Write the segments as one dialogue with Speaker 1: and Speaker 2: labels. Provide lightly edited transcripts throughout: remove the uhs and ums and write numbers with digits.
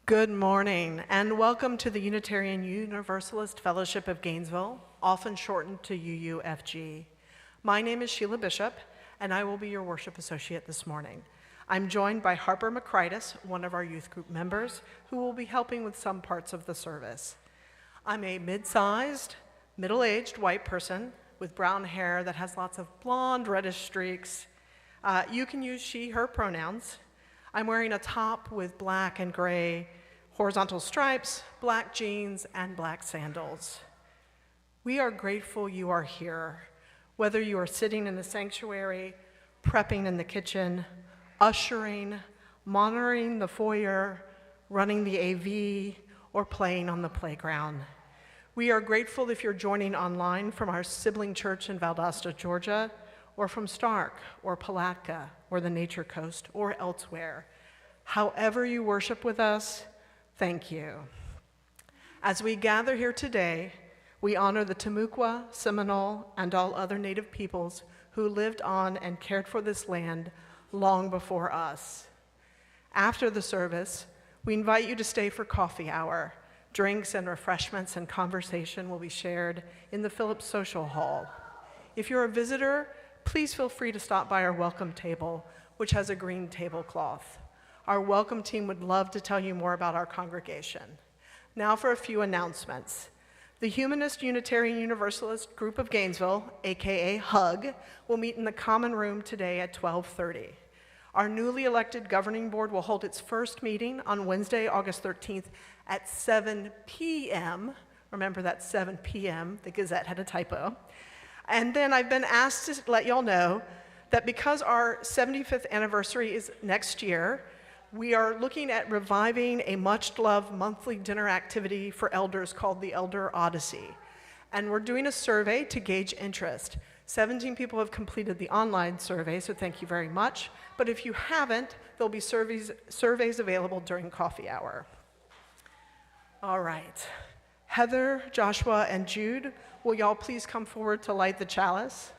Speaker 1: Good morning, and welcome to the Unitarian Universalist Fellowship of Gainesville, often shortened to UUFG. My name is Sheila Bishop, and I will be your worship associate this morning. I'm joined by Harper McCridis, one of our youth group members, who will be helping with some parts of the service. I'm a mid-sized, middle-aged white person with brown hair that has lots of blonde, reddish streaks. You can use she, her pronouns. I'm wearing a top with black and gray horizontal stripes, black jeans, and black sandals. We are grateful you are here, whether you are sitting in the sanctuary, prepping in the kitchen, ushering, monitoring the foyer, running the AV, or playing on the playground. We are grateful if you're joining online from our sibling church in Valdosta, Georgia, or from Stark, or Palatka, or the Nature Coast, or elsewhere. However you worship with us, thank you. As we gather here today, we honor the Timucua, Seminole, and all other Native peoples who lived on and cared for this land long before us. After the service, we invite you to stay for coffee hour. Drinks and refreshments and conversation will be shared in the Phillips Social Hall. If you're a visitor, please feel free to stop by our welcome table, which has a green tablecloth. Our welcome team would love to tell you more about our congregation. Now for a few announcements. The Humanist Unitarian Universalist Group of Gainesville, aka HUG, will meet in the common room today at 12:30. Our newly elected governing board will hold its first meeting on Wednesday, August 13th at 7 p.m. Remember, that's 7 p.m. The Gazette had a typo. And then I've been asked to let y'all know that because our 75th anniversary is next year, we are looking at reviving a much-loved monthly dinner activity for elders called the Elder Odyssey. And we're doing a survey to gauge interest. 17 people have completed the online survey, so thank you very much. But if you haven't, there'll be surveys available during coffee hour. All right. Heather, Joshua, and Jude, will y'all please come forward to light the chalice?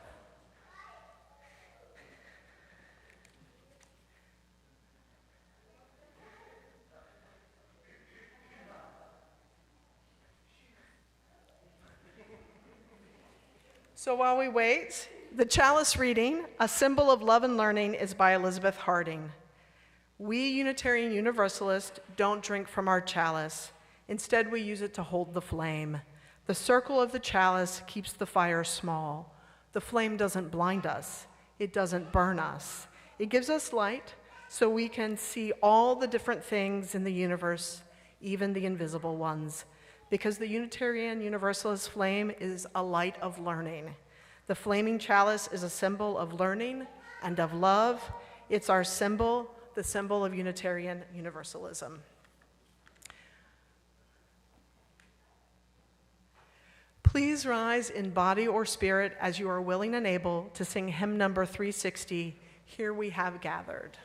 Speaker 1: So while we wait, the chalice reading, A Symbol of Love and Learning, is by Elizabeth Harding. We Unitarian Universalists don't drink from our chalice. Instead, we use it to hold the flame. The circle of the chalice keeps the fire small. The flame doesn't blind us. It doesn't burn us. It gives us light so we can see all the different things in the universe, even the invisible ones. Because the Unitarian Universalist flame is a light of learning. The flaming chalice is a symbol of learning and of love. It's our symbol, the symbol of Unitarian Universalism. Please rise in body or spirit as you are willing and able to sing hymn number 360, Here We Have Gathered.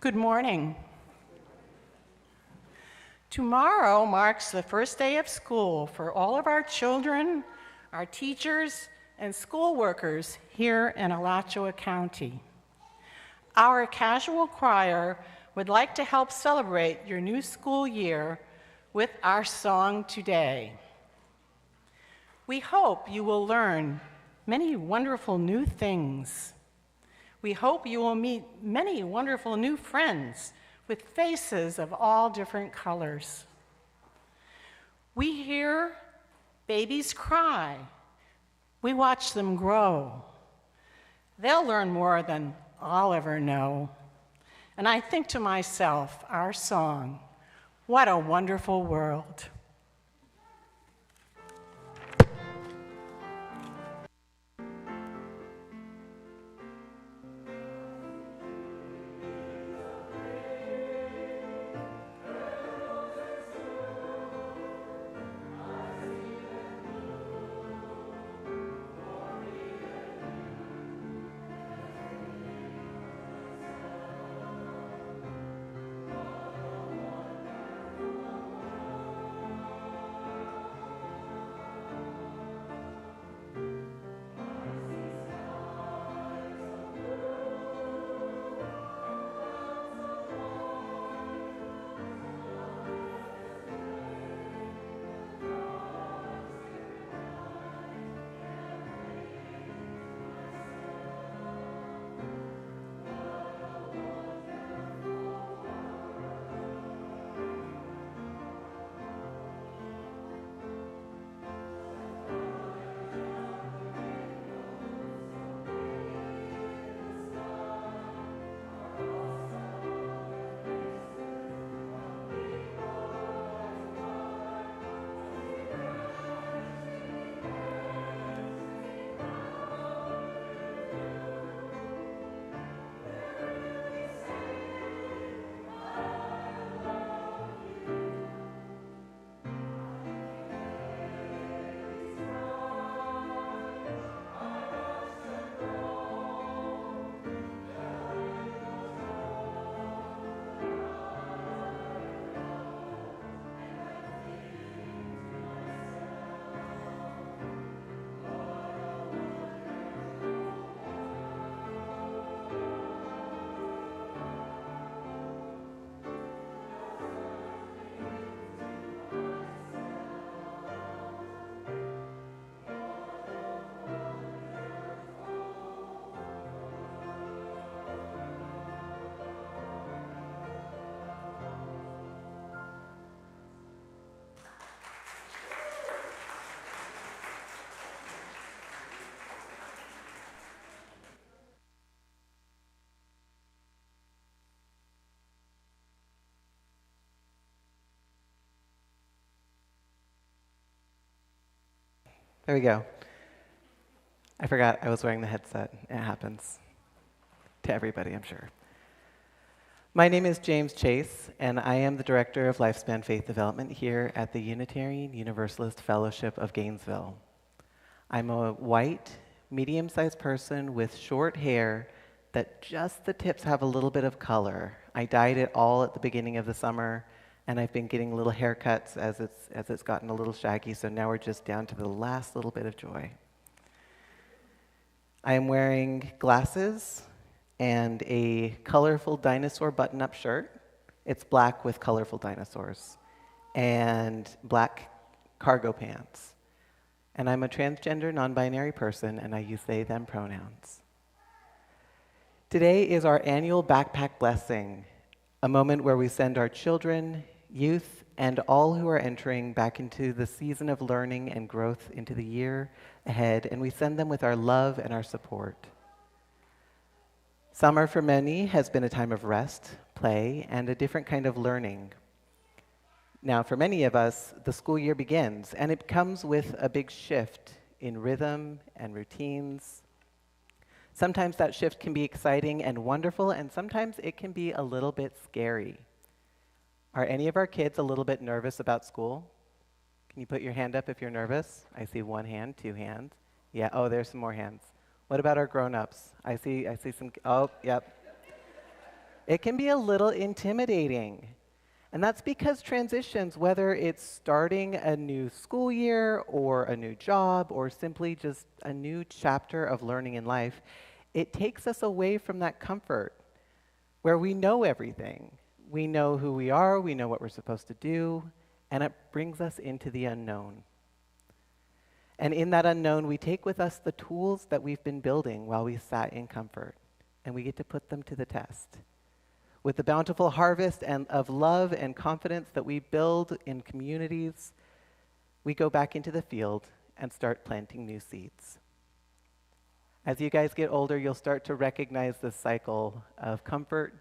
Speaker 2: Good morning. Tomorrow marks the first day of school for all of our children, our teachers, and school workers here in Alachua County. Our casual choir would like to help celebrate your new school year with our song today. We hope you will learn many wonderful new things. We hope you will meet many wonderful new friends with faces of all different colors. We hear babies cry. We watch them grow. They'll learn more than I'll ever know. And I think to myself, our song, what a wonderful world.
Speaker 3: There we go. I forgot I was wearing the headset. It happens to everybody, I'm sure. My name is James Chase, and I am the Director of Lifespan Faith Development here at the Unitarian Universalist Fellowship of Gainesville. I'm a white, medium-sized person with short hair that just the tips have a little bit of color. I dyed it all at the beginning of the summer, and I've been getting little haircuts as it's gotten a little shaggy, so now we're just down to the last little bit of joy. I am wearing glasses and a colorful dinosaur button-up shirt. It's black with colorful dinosaurs, and black cargo pants. And I'm a transgender, non-binary person, and I use they, them pronouns. Today is our annual Backpack Blessing, a moment where we send our children, youth, and all who are entering back into the season of learning and growth into the year ahead, and we send them with our love and our support. Summer for many has been a time of rest, play, and a different kind of learning. Now, for many of us, the school year begins, and it comes with a big shift in rhythm and routines. Sometimes that shift can be exciting and wonderful, and sometimes it can be a little bit scary. Are any of our kids a little bit nervous about school? Can you put your hand up if you're nervous? I see one hand, two hands. Yeah, oh, there's some more hands. What about our grown-ups? I see some, oh, yep. It can be a little intimidating. And that's because transitions, whether it's starting a new school year or a new job or simply just a new chapter of learning in life, it takes us away from that comfort where we know everything. We know who we are, we know what we're supposed to do, and it brings us into the unknown. And in that unknown, we take with us the tools that we've been building while we sat in comfort, and we get to put them to the test. With the bountiful harvest and of love and confidence that we build in communities, we go back into the field and start planting new seeds. As you guys get older, you'll start to recognize this cycle of comfort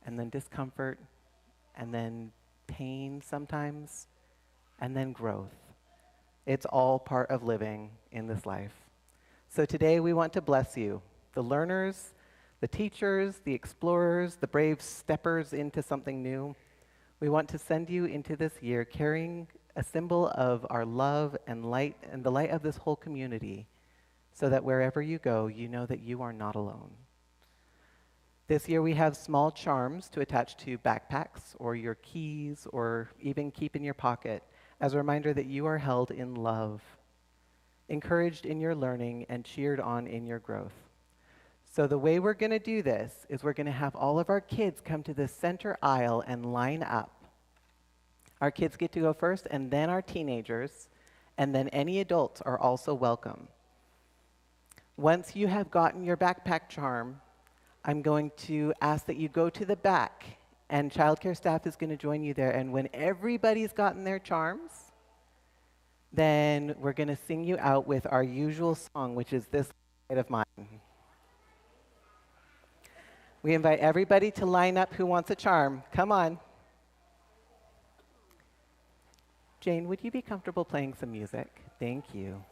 Speaker 3: and then discomfort and then pain sometimes and then growth. It's all part of living in this life. So today we want to bless you, the learners, the teachers, the explorers, the brave steppers into something new. We want to send you into this year carrying a symbol of our love and light and the light of this whole community so that wherever you go, you know that you are not alone. This year we have small charms to attach to backpacks or your keys or even keep in your pocket as a reminder that you are held in love, encouraged in your learning, and cheered on in your growth. So the way we're going to do this is we're going to have all of our kids come to the center aisle and line up. Our kids get to go first, and then our teenagers, and then any adults are also welcome. Once you have gotten your backpack charm, I'm going to ask that you go to the back, and childcare staff is going to join you there. And when everybody's gotten their charms, then we're going to sing you out with our usual song, which is This Light of Mine. We invite everybody to line up who wants a charm. Come on. Jane, would you be comfortable playing some music? Thank you.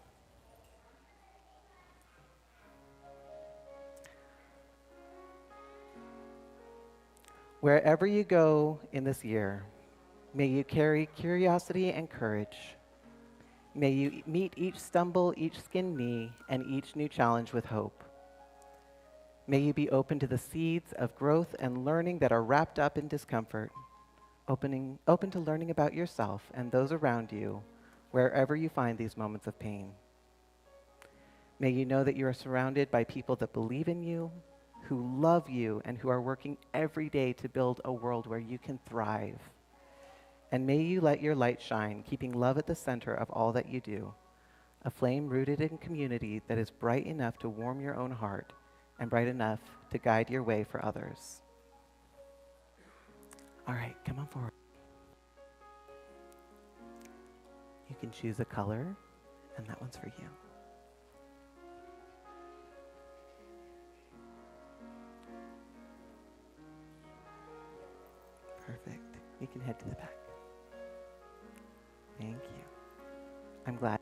Speaker 3: Wherever you go in this year, may you carry curiosity and courage. May you meet each stumble, each skinned knee, and each new challenge with hope. May you be open to the seeds of growth and learning that are wrapped up in discomfort, open to learning about yourself and those around you, wherever you find these moments of pain. May you know that you are surrounded by people that believe in you, who love you, and who are working every day to build a world where you can thrive. And may you let your light shine, keeping love at the center of all that you do, a flame rooted in community that is bright enough to warm your own heart and bright enough to guide your way for others. All right, come on forward. You can choose a color, and that one's for you. Perfect. You can head to the back. Thank you. I'm glad.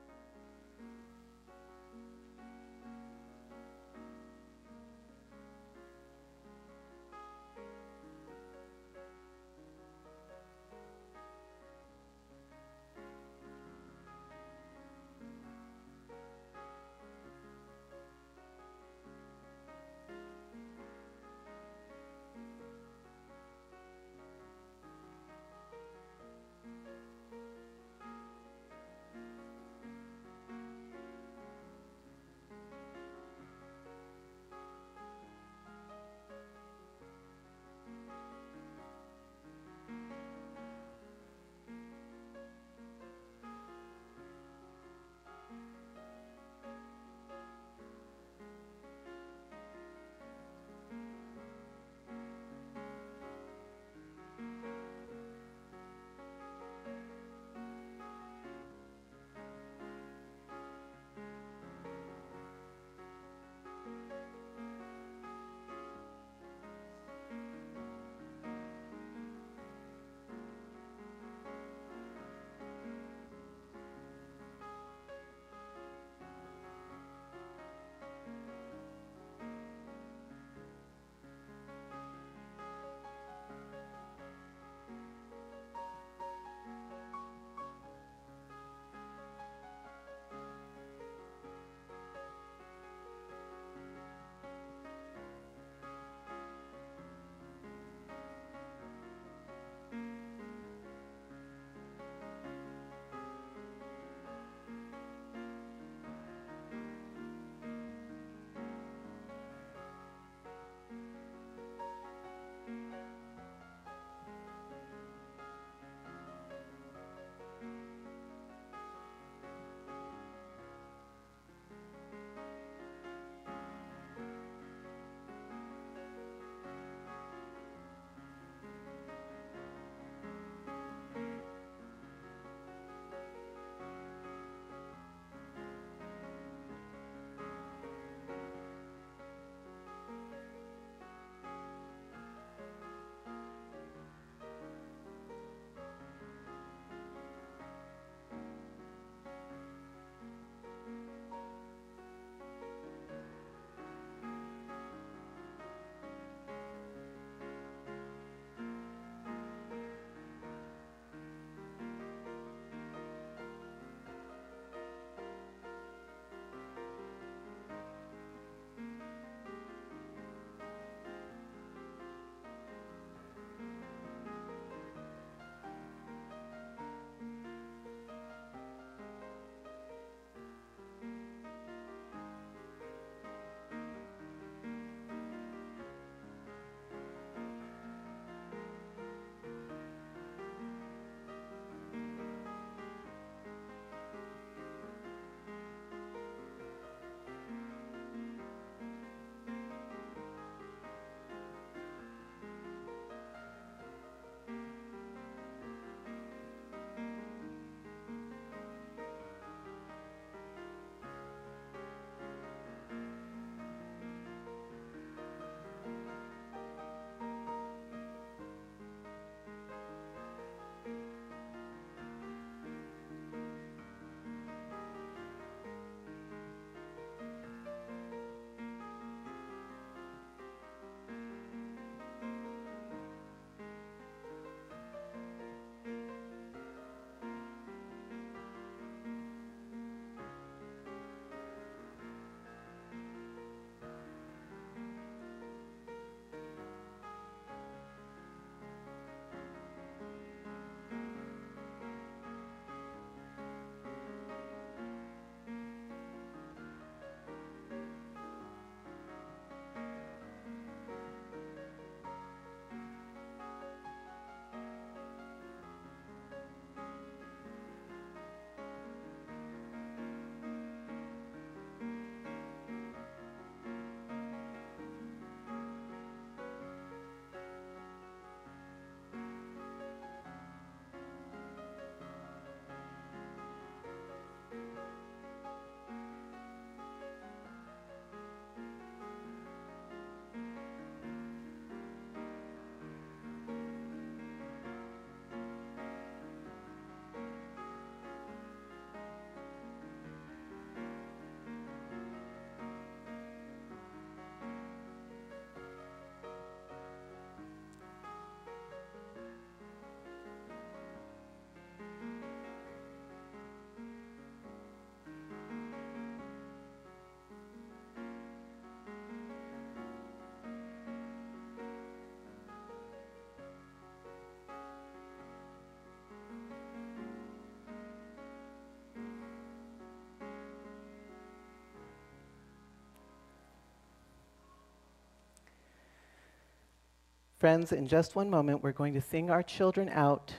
Speaker 3: Friends, in just one moment, we're going to sing our children out.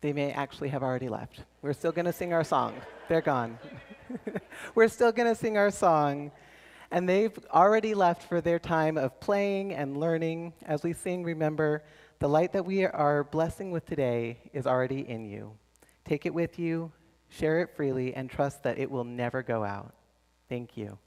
Speaker 3: They may actually have already left. We're still going to sing our song. They're gone. We're still going to sing our song. And they've already left for their time of playing and learning. As we sing, remember, the light that we are blessing with today is already in you. Take it with you, share it freely, and trust that it will never go out. Thank you.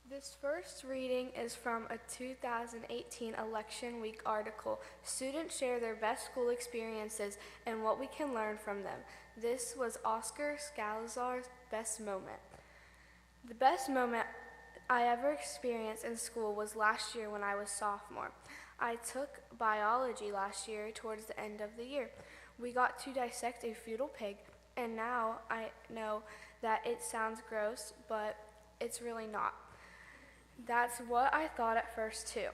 Speaker 4: This first reading is from a 2018 election week article. Students share their best school experiences and what we can learn from them. This was Oscar Scalazar's best moment. The best moment I ever experienced in school was last year when I was sophomore. I took biology last year towards the end of the year. We got to dissect a feudal pig, and now I know that it sounds gross, but it's really not. That's what I thought at first too.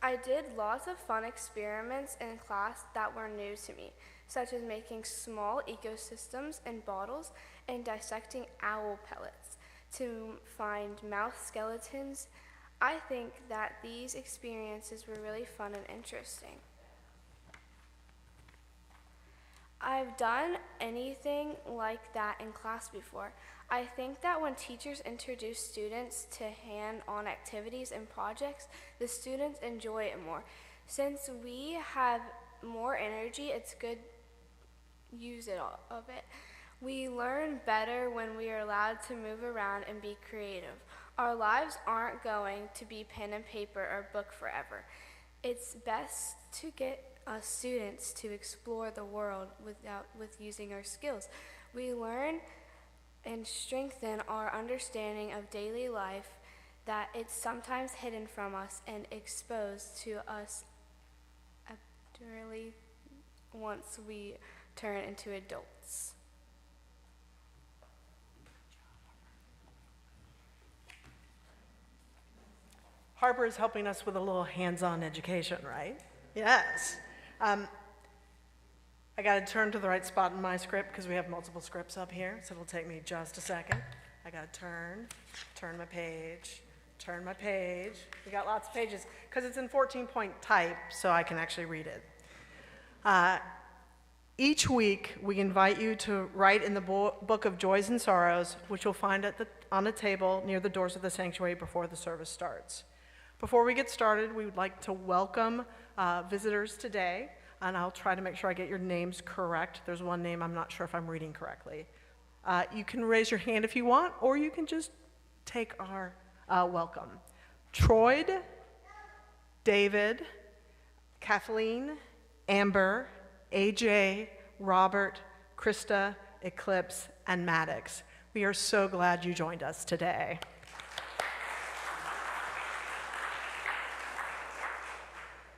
Speaker 4: I did lots of fun experiments in class that were new to me, such as making small ecosystems in bottles and dissecting owl pellets to find mouth skeletons. I think that these experiences were really fun and interesting. I've done anything like that in class before. I think that when teachers introduce students to hand-on activities and projects, the students enjoy it more. Since we have more energy, it's good use it all of it. We learn better when we are allowed to move around and be creative. Our lives aren't going to be pen and paper or book forever. It's best to get us students to explore the world with using our skills. We learn and strengthen our understanding of daily life, that it's sometimes hidden from us and exposed to us abnormally once we turn into adults.
Speaker 1: Harper is helping us with a little hands-on education, right? Yes. I got to turn to the right spot in my script because we have multiple scripts up here, so it'll take me just a second. I got to turn my page. We got lots of pages because it's in 14-point type, so I can actually read it. Each week, we invite you to write in the book of joys and sorrows, which you'll find on a table near the doors of the sanctuary before the service starts. Before we get started, we would like to welcome visitors today, and I'll try to make sure I get your names correct. There's one name I'm not sure if I'm reading correctly. You can raise your hand if you want, or you can just take our welcome. Troyd, David, Kathleen, Amber, AJ, Robert, Krista, Eclipse, and Maddox. We are so glad you joined us today.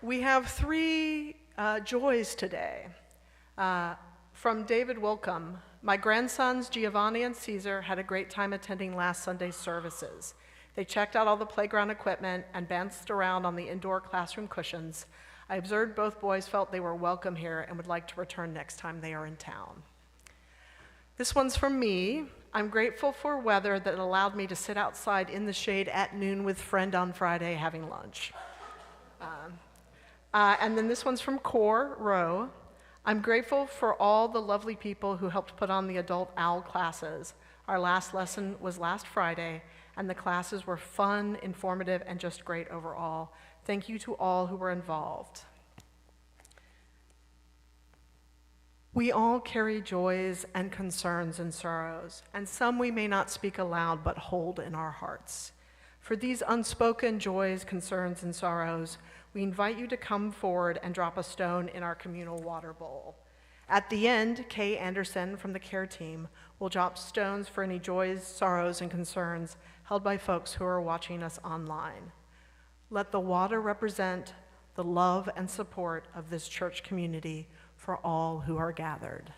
Speaker 1: We have three joys today. From David Wilcom, my grandsons Giovanni and Caesar had a great time attending last Sunday's services. They checked out all the playground equipment and bounced around on the indoor classroom cushions. I observed both boys felt they were welcome here and would like to return next time they are in town. This one's from me. I'm grateful for weather that allowed me to sit outside in the shade at noon with friend on Friday having lunch. And then this one's from Core Row. I'm grateful for all the lovely people who helped put on the adult OWL classes. Our last lesson was last Friday, and the classes were fun, informative, and just great overall. Thank you to all who were involved. We all carry joys and concerns and sorrows, and some we may not speak aloud but hold in our hearts. For these unspoken joys, concerns, and sorrows, we invite you to come forward and drop a stone in our communal water bowl. At the end, Kay Anderson from the care team will drop stones for any joys, sorrows, and concerns held by folks who are watching us online. Let the water represent the love and support of this church community for all who are gathered.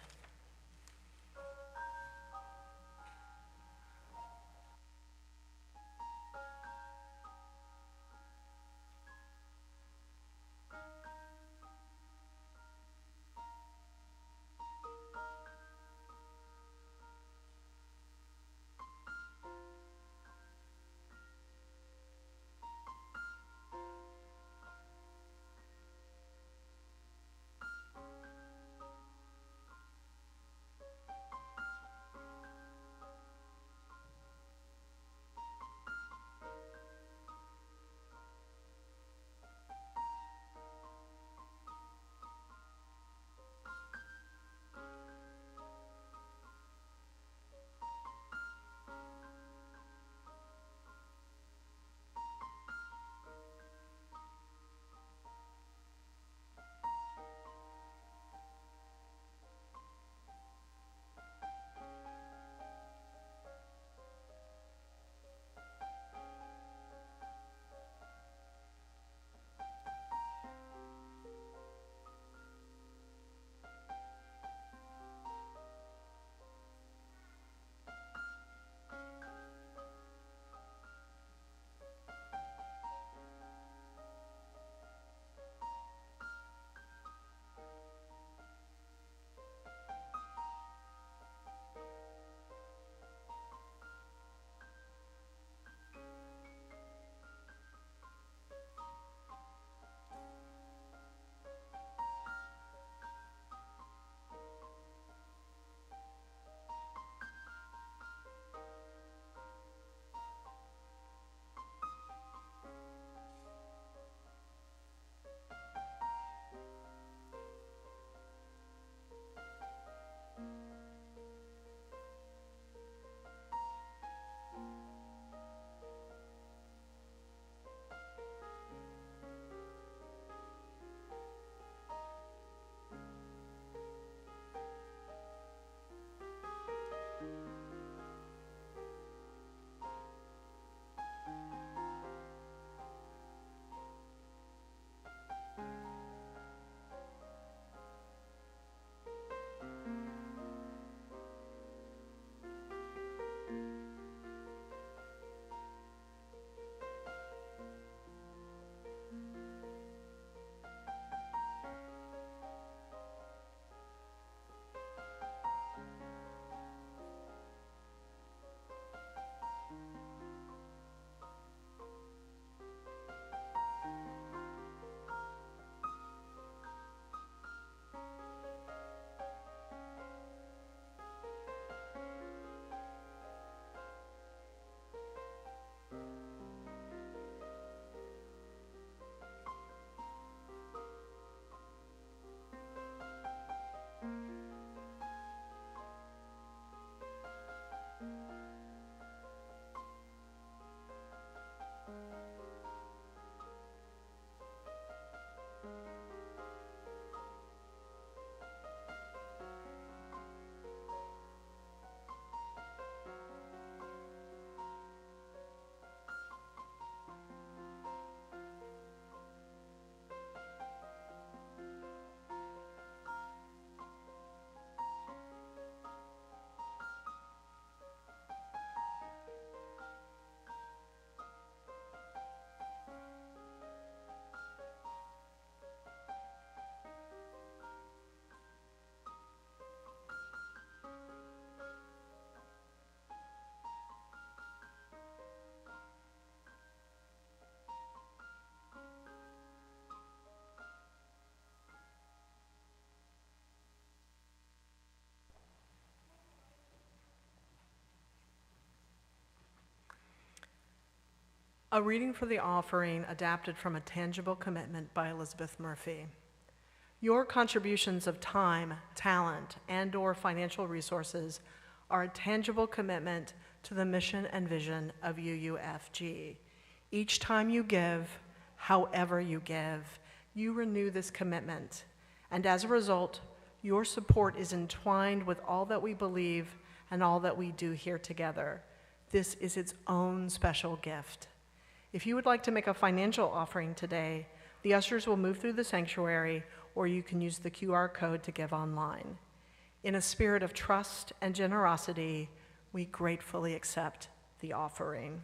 Speaker 1: A reading for the offering adapted from A Tangible Commitment by Elizabeth Murphy. Your contributions of time, talent, and/or financial resources are a tangible commitment to the mission and vision of UUFG. Each time you give, however you give, you renew this commitment, and as a result, your support is entwined with all that we believe and all that we do here together. This is its own special gift. If you would like to make a financial offering today, the ushers will move through the sanctuary, or you can use the QR code to give online. In a spirit of trust and generosity, we gratefully accept the offering.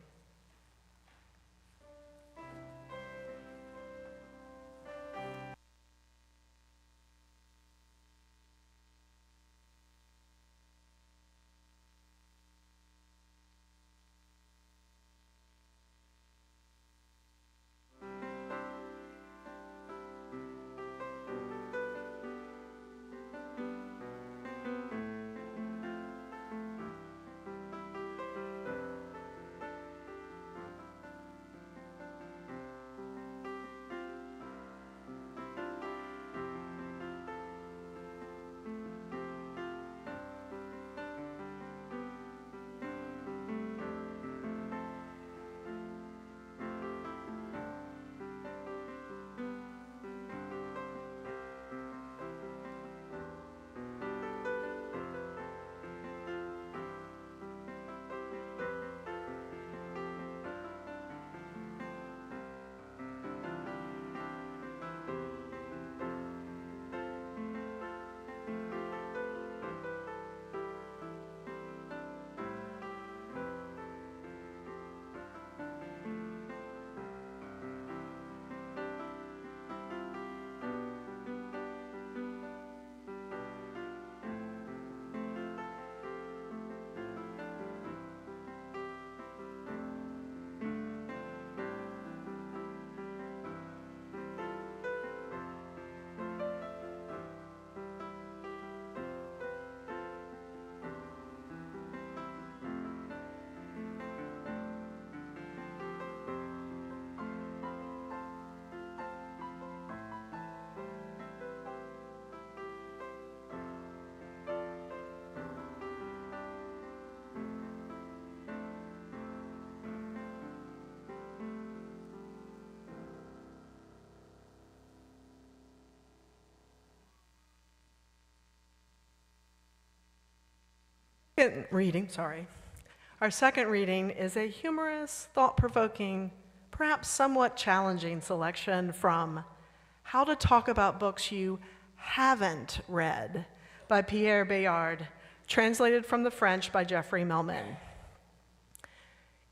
Speaker 1: Our second reading is a humorous, thought-provoking, perhaps somewhat challenging selection from How to Talk About Books You Haven't Read by Pierre Bayard, translated from the French by Jeffrey Melman.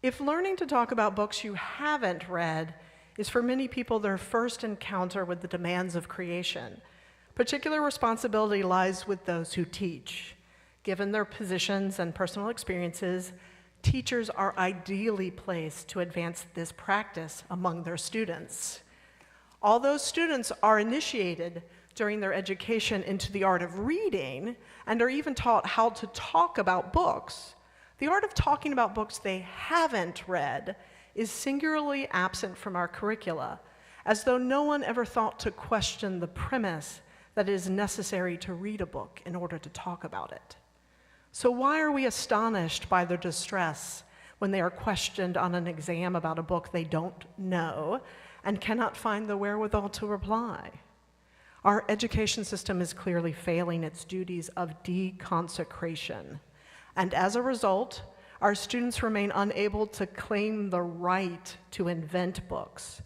Speaker 1: If learning to talk about books you haven't read is for many people their first encounter with the demands of creation, particular responsibility lies with those who teach. Given their positions and personal experiences, teachers are ideally placed to advance this practice among their students. Although students are initiated during their education into the art of reading and are even taught how to talk about books, the art of talking about books they haven't read is singularly absent from our curricula, as though no one ever thought to question the premise that it is necessary to read a book in order to talk about it. So why are we astonished by their distress when they are questioned on an exam about a book they don't know and cannot find the wherewithal to reply? Our education system is clearly failing its duties of deconsecration, and as a result, our students remain unable to claim the right to invent books,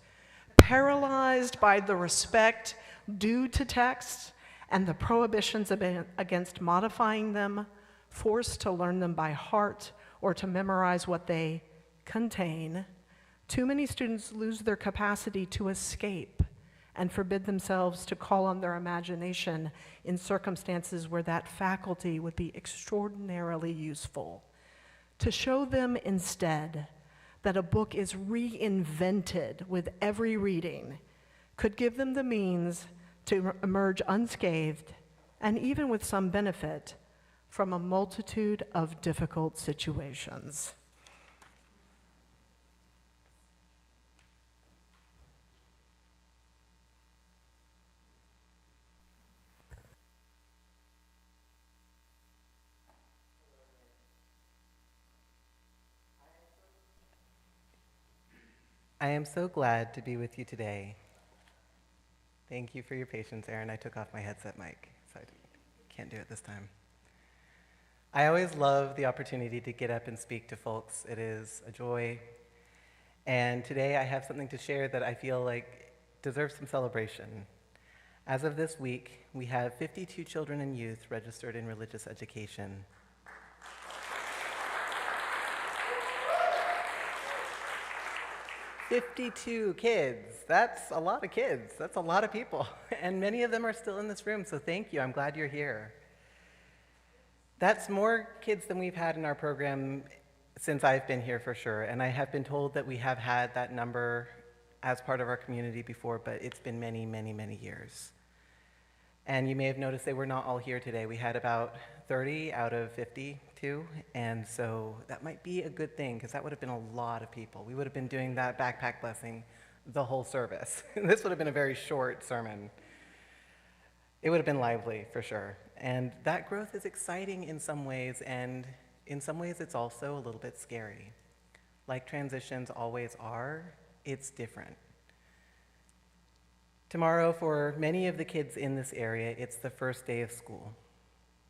Speaker 1: paralyzed by the respect due to texts and the prohibitions against modifying them, forced to learn them by heart or to memorize what they contain. Too many students lose their capacity to escape and forbid themselves to call on their imagination in circumstances where that faculty would be extraordinarily useful. To show them instead that a book is reinvented with every reading could give them the means to emerge unscathed and even with some benefit from a multitude of difficult situations.
Speaker 3: I am so glad to be with you today. Thank you for your patience, Aaron. I took off my headset mic, so I can't do it this time. I always love the opportunity to get up and speak to folks. It is a joy. And today I have something to share that I feel like deserves some celebration. As of this week, we have 52 children and youth registered in religious education. 52 kids. That's a lot of kids. That's a lot of people. And many of them are still in this room, so thank you. I'm glad you're here. That's more kids than we've had in our program since I've been here for sure. And I have been told that we have had that number as part of our community before, but it's been many, many, many years. And you may have noticed they were not all here today. We had about 30 out of 52, and so that might be a good thing, because that would have been a lot of people. We would have been doing that Backpack Blessing the whole service. This would have been a very short sermon. It would have been lively, for sure. And that growth is exciting in some ways, and in some ways it's also a little bit scary. Like transitions always are, it's different. Tomorrow, for many of the kids in this area, it's the first day of school.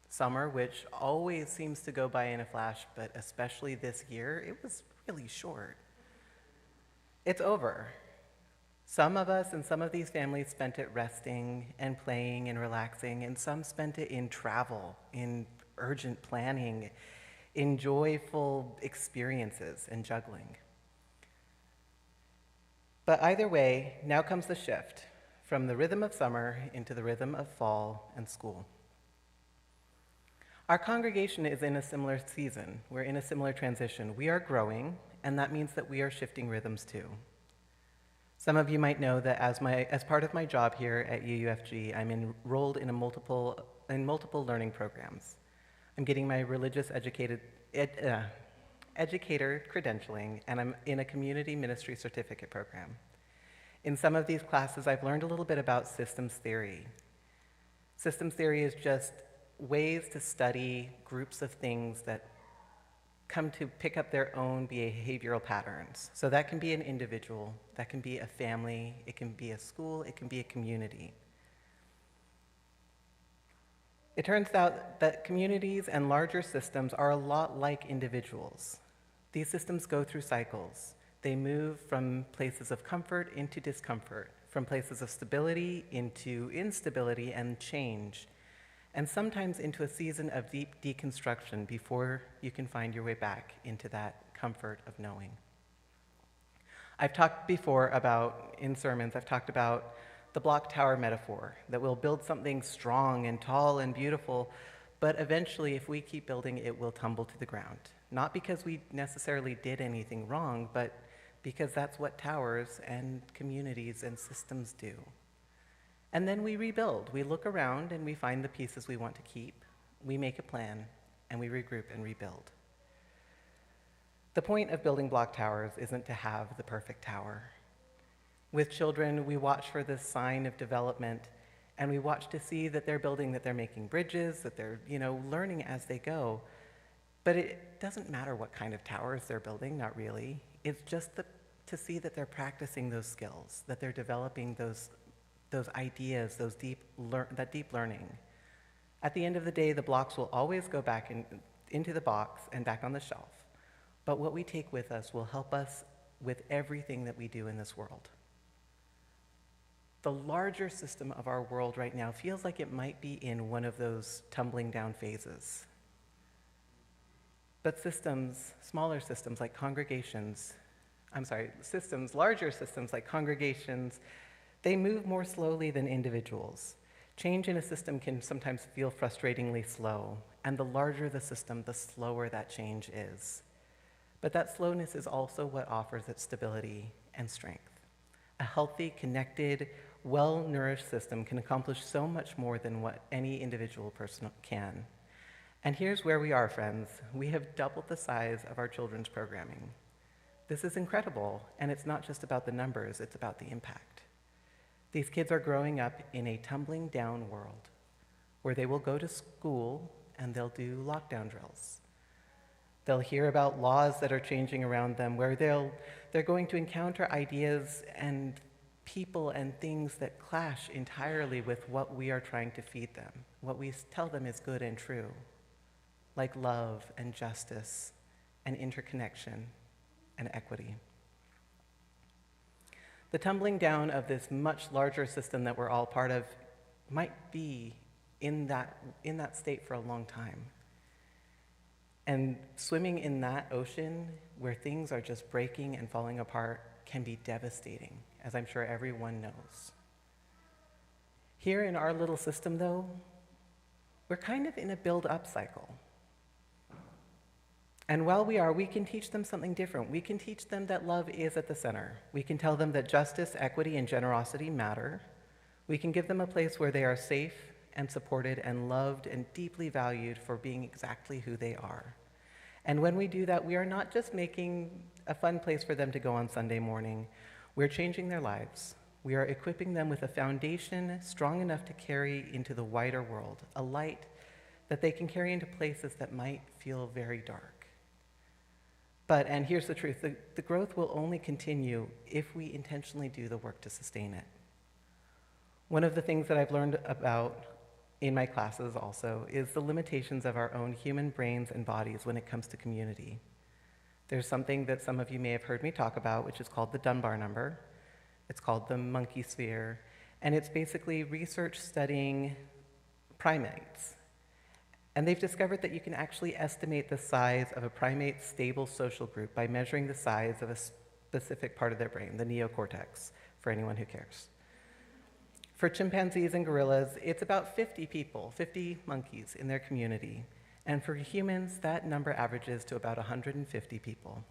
Speaker 3: Summer, which always seems to go by in a flash, but especially this year, it was really short. It's over. Some of us and some of these families spent it resting and playing and relaxing, and some spent it in travel, in urgent planning, in joyful experiences and juggling. But either way, now comes the shift from the rhythm of summer into the rhythm of fall and school. Our congregation is in a similar season. We're in a similar transition. We are growing, and that means that we are shifting rhythms too. Some of you might know that as part of my job here at UUFG, I'm enrolled in multiple learning programs. I'm getting my religious educator credentialing, and I'm in a community ministry certificate program. In some of these classes, I've learned a little bit about systems theory. Systems theory is just ways to study groups of things that come to pick up their own behavioral patterns. So that can be an individual, that can be a family, it can be a school, it can be a community. It turns out that communities and larger systems are a lot like individuals. These systems go through cycles. They move from places of comfort into discomfort, from places of stability into instability and change, and sometimes into a season of deep deconstruction before you can find your way back into that comfort of knowing. I've talked before about, in sermons, I've talked about the block tower metaphor, that we'll build something strong and tall and beautiful, but eventually, if we keep building, it will tumble to the ground. Not because we necessarily did anything wrong, but because that's what towers and communities and systems do. And then we rebuild. We look around and we find the pieces we want to keep. We make a plan, and we regroup and rebuild. The point of building block towers isn't to have the perfect tower. With children, we watch for this sign of development, and we watch to see that they're building, that they're making bridges, that they're, learning as they go. But it doesn't matter what kind of towers they're building, not really. It's just to see that they're practicing those skills, that they're developing those ideas, that deep learning. At the end of the day, the blocks will always go back into the box and back on the shelf. But what we take with us will help us with everything that we do in this world. The larger system of our world right now feels like it might be in one of those tumbling down phases. But larger systems like congregations, they move more slowly than individuals. Change in a system can sometimes feel frustratingly slow, and the larger the system, the slower that change is. But that slowness is also what offers it stability and strength. A healthy, connected, well-nourished system can accomplish so much more than what any individual person can. And here's where we are, friends. We have doubled the size of our children's programming. This is incredible, and it's not just about the numbers, it's about the impact. These kids are growing up in a tumbling down world where they will go to school and they'll do lockdown drills. They'll hear about laws that are changing around them, where they're going to encounter ideas and people and things that clash entirely with what we are trying to feed them, what we tell them is good and true, like love and justice and interconnection and equity. The tumbling down of this much larger system that we're all part of might be in that state for a long time. And swimming in that ocean where things are just breaking and falling apart can be devastating, as I'm sure everyone knows. Here in our little system, though, we're kind of in a build-up cycle. And while we can teach them something different. We can teach them that love is at the center. We can tell them that justice, equity, and generosity matter. We can give them a place where they are safe and supported and loved and deeply valued for being exactly who they are. And when we do that, we are not just making a fun place for them to go on Sunday morning. We're changing their lives. We are equipping them with a foundation strong enough to carry into the wider world, a light that they can carry into places that might feel very dark. But, and here's the truth, the growth will only continue if we intentionally do the work to sustain it. One of the things that I've learned about in my classes also is the limitations of our own human brains and bodies when it comes to community. There's something that some of you may have heard me talk about, which is called the Dunbar number. It's called the monkey sphere, and it's basically research studying primates. And they've discovered that you can actually estimate the size of a primate's stable social group by measuring the size of a specific part of their brain, the neocortex, for anyone who cares. For chimpanzees and gorillas, it's about 50 people, 50 monkeys in their community. And for humans, that number averages to about 150 people.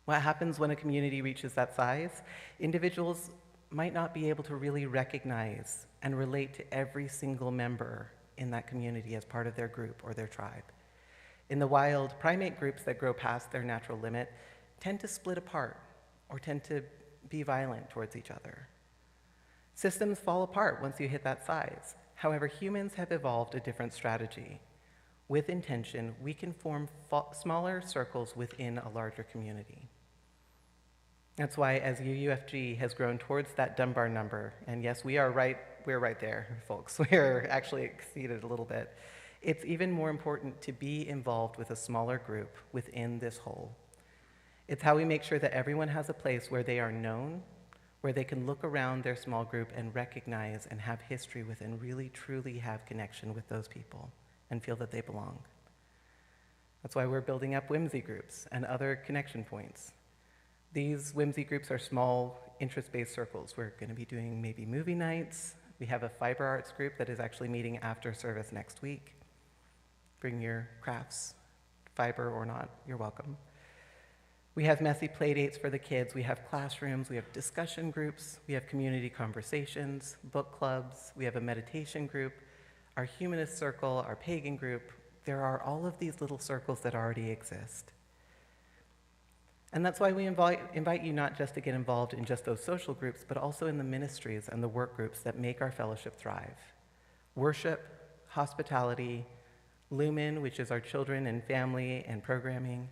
Speaker 3: What happens when a community reaches that size? Individuals might not be able to really recognize and relate to every single member in that community as part of their group or their tribe. In the wild, primate groups that grow past their natural limit tend to split apart or tend to be violent towards each other. Systems fall apart once you hit that size. However, humans have evolved a different strategy. With intention, we can form smaller circles within a larger community. That's why as UUFG has grown towards that Dunbar number, and yes, we're right there, folks. We're actually exceeded a little bit. It's even more important to be involved with a smaller group within this whole. It's how we make sure that everyone has a place where they are known, where they can look around their small group and recognize and have history with and really truly have connection with those people and feel that they belong. That's why we're building up whimsy groups and other connection points. These whimsy groups are small, interest-based circles. We're going to be doing maybe movie nights. We have a fiber arts group that is actually meeting after service next week. Bring your crafts, fiber or not, you're welcome. We have messy play dates for the kids. We have classrooms. We have discussion groups. We have community conversations, book clubs. We have a meditation group, our humanist circle, our pagan group. There are all of these little circles that already exist. And that's why we invite you not just to get involved in just those social groups, but also in the ministries and the work groups that make our fellowship thrive. Worship, hospitality, Lumen, which is our children and family and programming,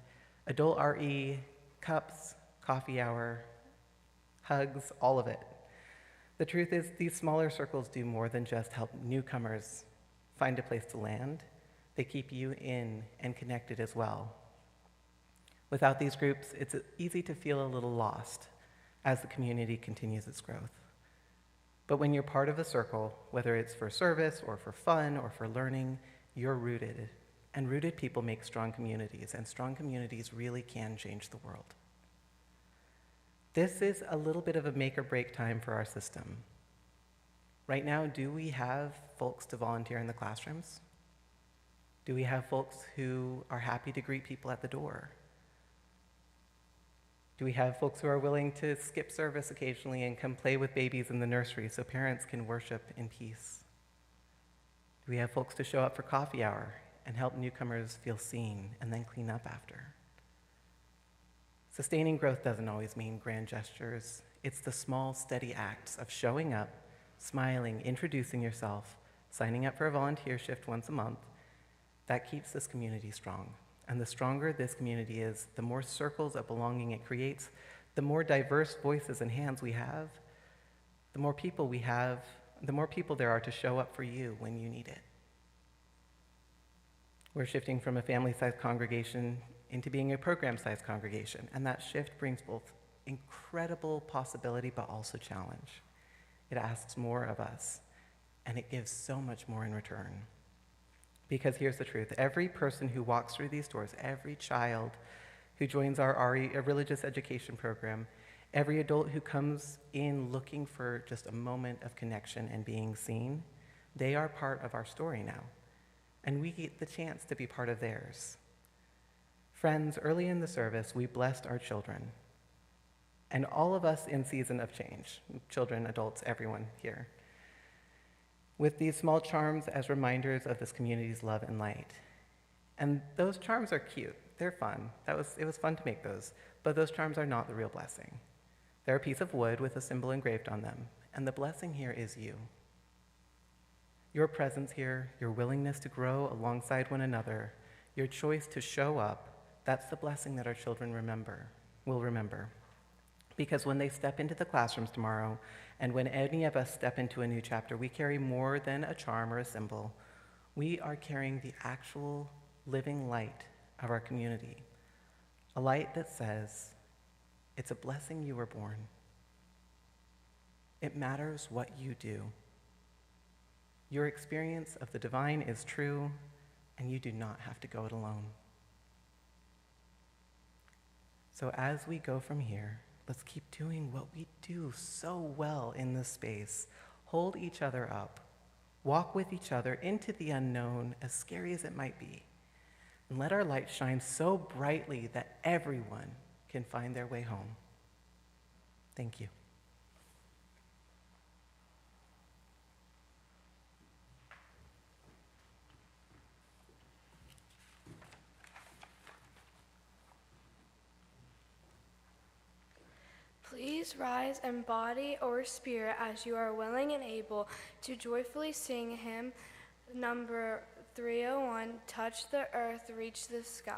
Speaker 3: Adult RE, cups, coffee hour, hugs, all of it. The truth is, these smaller circles do more than just help newcomers find a place to land. They keep you in and connected as well. Without these groups, it's easy to feel a little lost as the community continues its growth. But when you're part of a circle, whether it's for service or for fun or for learning, you're rooted. And rooted people make strong communities, and strong communities really can change the world. This is a little bit of a make or break time for our system. Right now, do we have folks to volunteer in the classrooms? Do we have folks who are happy to greet people at the door? Do we have folks who are willing to skip service occasionally and come play with babies in the nursery so parents can worship in peace? Do we have folks to show up for coffee hour and help newcomers feel seen and then clean up after? Sustaining growth doesn't always mean grand gestures. It's the small, steady acts of showing up, smiling, introducing yourself, signing up for a volunteer shift once a month that keeps this community strong And the stronger this community is, the more circles of belonging it creates, the more diverse voices and hands we have, the more people we have, the more people there are to show up for you when you need it. We're shifting from a family-sized congregation into being a program-sized congregation, and that shift brings both incredible possibility but also challenge. It asks more of us, and it gives so much more in return. Because here's the truth, every person who walks through these doors, every child who joins our RE, a religious education program, every adult who comes in looking for just a moment of connection and being seen, they are part of our story now. And we get the chance to be part of theirs. Friends, early in the service, we blessed our children. And all of us in season of change, children, adults, everyone here, with these small charms as reminders of this community's love and light. And those charms are cute. They're fun. It was fun to make those. But those charms are not the real blessing. They're a piece of wood with a symbol engraved on them. And the blessing here is you. Your presence here, your willingness to grow alongside one another, your choice to show up, that's the blessing that our children will remember. Because when they step into the classrooms tomorrow, and when any of us step into a new chapter, we carry more than a charm or a symbol. We are carrying the actual living light of our community, a light that says, it's a blessing you were born. It matters what you do. Your experience of the divine is true, and you do not have to go it alone. So as we go from here, let's keep doing what we do so well in this space. Hold each other up. Walk with each other into the unknown, as scary as it might be. And let our light shine so brightly that everyone can find their way home. Thank you.
Speaker 4: Please rise in body or spirit as you are willing and able to joyfully sing hymn number 301, Touch the Earth, Reach the Sky.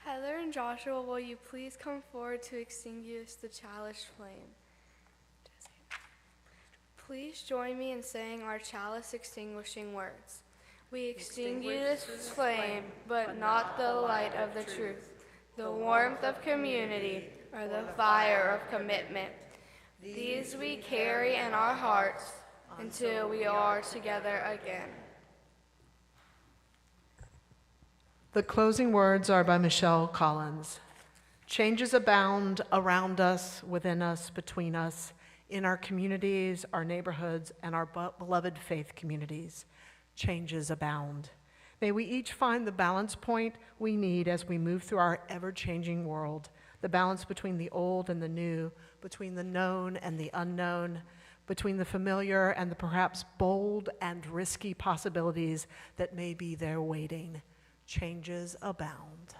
Speaker 4: Heather and Joshua, will you please come forward to extinguish the chalice flame? Please join me in saying our chalice extinguishing words. We extinguish this flame, but not the light of the truth, the warmth of community, or the fire of commitment. These we carry in our hearts until we are together again.
Speaker 1: The closing words are by Michelle Collins. Changes abound around us, within us, between us, in our communities, our neighborhoods, and our beloved faith communities. Changes abound. May we each find the balance point we need as we move through our ever-changing world, the balance between the old and the new, between the known and the unknown, between the familiar and the perhaps bold and risky possibilities that may be there waiting. Changes abound.